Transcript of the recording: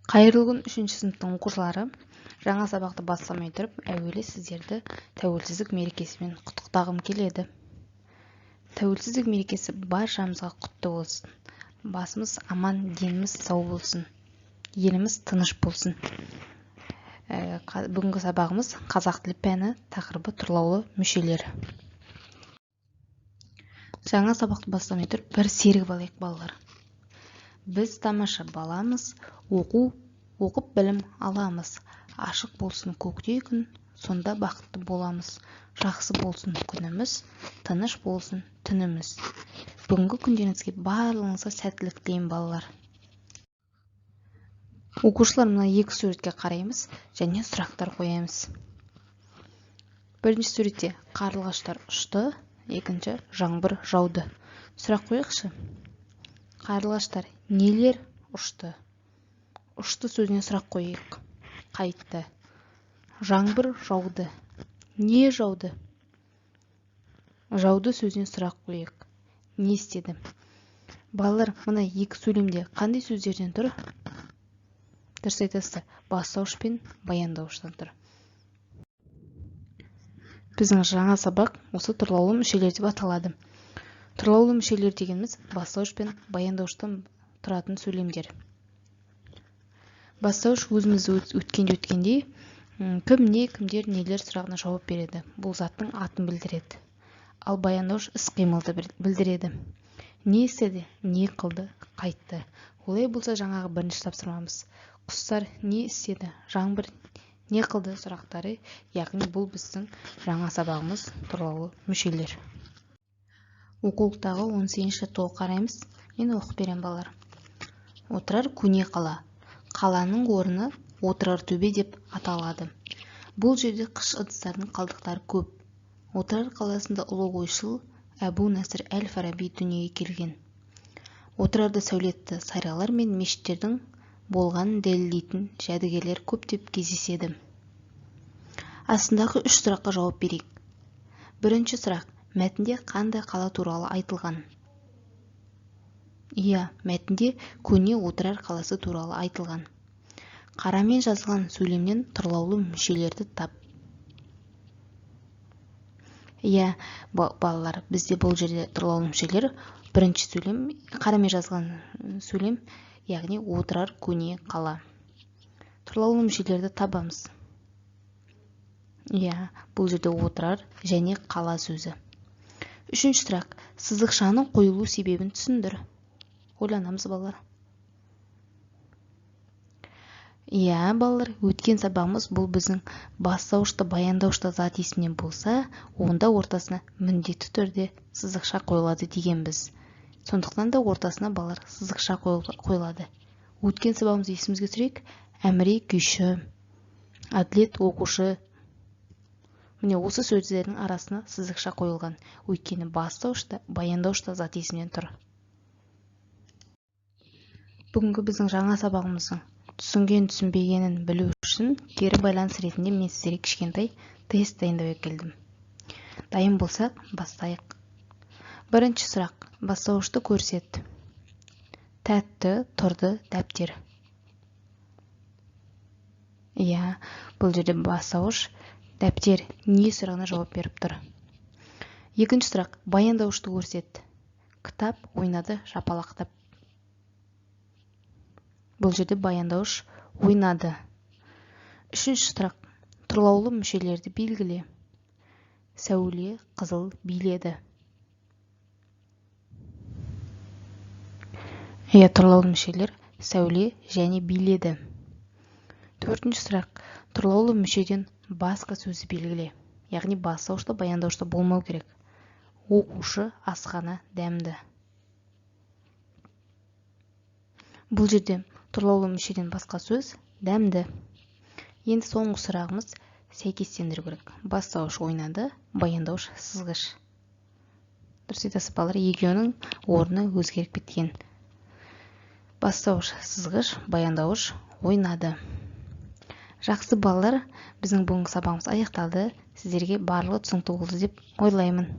Қайырлы күн 3-ші сыныптың оқушылары. Жаңа сабақты бастамай тұрып, әуелі сіздерді тәуелсіздік мерекесімен құттықтағым келеді. Тәуелсіздік мерекесі баршамызға құтты болсын. Басымыз аман, деніміз сау болсын. Еліміз тыныш болсын. Бүгінгі сабағымыз қазақ тілі пәні, тақырыбы тұрлаулы мүшелер. Жаңа сабақты бастамай тұрып, бір серік алайық балалар. Біз тамаша баламыз, оқып білім аламыз. Ашық болсын көктей күн, сонда бақытты боламыз. Жақсы болсын күніміз, тыныш болсын түніміз. Бүгінгі күндеріңізге барлығыңызға сәттілік тілеймін балалар. Оқушылар, мына екі суретке қараймыз және сұрақтар қоямыз. Бірінші суретте қарлығаштар ұшты, екінші жаңбыр жауды. Сұрақ қойықшы. Қарлығаштар нелер ұшты? Ұшты сөзіне сұрақ қойық. Қайтты. Жаңбыр жауды. Не жауды? Жауды сөзіне сұрақ қойық. Не істеді? Балалар, мына екі сөйлемде қандай сөздерден тұр? Дұрыс айтасыздар. Бастауыш пен баяндауыштан тұр. Біздің жаңа сабақ осы тұрлаулы мүшелер деп аталады. Тұрлаулы мүшелер дегеніміз бастауыш пен баяндауыштан тұратын сөйлемдер. Бастауыш өзіміз өткендей, кім не, кімдер, нелер сұрағына жауап береді. Бұл заттың атын білдіреді. Ал баяндауыш іс-қимылды білдіреді. Не істеді, не қылды, қайтты. Олай болса жаңағы бірінші тапсырмамыз. Құстар не істеді, жаңбыр не қылды сұрақтары, яғни бұл біздің жаңа сабағымыз тұрлаулы мүшелер. Оқулықтағы 18-ші толық қараймыз. Мен оқып берем балалар. Отырар көне қала. Қаланың орны отырар төбе деп аталады. Бұл жерде қыш ыдыстардың қалдықтары көп. Отырар қаласында ұлы ойшыл Әбу Насыр әл-Фараби дүниеге келген. Отырарда сәулетті сарайлар мен мешіттердің болғанын дәлелдейтін жәдігерлер көптеп кездеседі. Астындағы 3 сұраққа жауап берейік. Бірінші сұрақ. Мәтінде қандай қала туралы айтылған? Иә, мәтінде көне отырар қаласы туралы айтылған. Қарамен жазылған сөйлемнен тұрлаулы мүшелерді тап. Иә, балалар, бізде бұл жерде тұрлаулы мүшелер. Бірінші сөйлем, қарамен жазылған сөйлем, яғни отырар көне қала. Тұрлаулы мүшелерді табамыз. Иә, бұл жерде отырар және қала сөзі. Үшінші сұрақ. Сызықшаның қойылу себебін түсіндір. Ойланамыз балалар. Иә, балалар, өткен сабағымыз бұл біздің бастауышта, баяндаушта зат есімнен болса, онда ортасына міндетті түрде сызықша қойылады дегенбіз. Сондықтан да ортасына балалар сызықша қойылады. Өткен сабағымыз есімізге түсірейік. Әміре күйші, әділет оқушы. Міне осы сөздердің арасына сызықша қойылған. Өйткені бастауышта, баяндаушта зат есімнен тұр. Бүгінгі біздің жаңа сабағымыздың түсінген түсінбегенін білу үшін кері байланыс ретінде мен сіздерге кішкентай тест дайындап келдім. Дайын болсақ, бастайық. Бірінші сұрақ. Бастауышты көрсет. Тәтті, тұрды, дәптер. Иә, бұл жерде бастауыш дәптер не сұрағына жауап беріп тұр. Екінші сұрақ. Баяндаушты көрсет. Кітап ойнады жапалақтап. Бұл жерде баяндауыш ойнады. Үшінші сұрақ. Тұрлаулы мүшелерді белгіле. Сәуле қызыл биледі. Иә, тұрлаулы мүшелер сәуле және биледі. Төртінші сұрақ. Тұрлаулы мүшеден басқа сөзі белгіле. Яғни бастаушта, баяндаушта болмау керек. Оқушы, асхана, дәмді. Бұл жерде тұрлаулы мүшеден басқа сөз дәмді. Енді соңғы сұрағымыз сәйкестендіру керек. Бастауыш ойнады, баяндауыш сызғыш. Дұрыс айтасыз балалар, екеуінің орны өзгеріп кеткен. Бастауыш сызғыш, баяндауыш ойнады. Жақсы балалар, біздің бүгінгі сабағымыз аяқталды. Сіздерге барлығы түсінікті болды деп ойлаймын.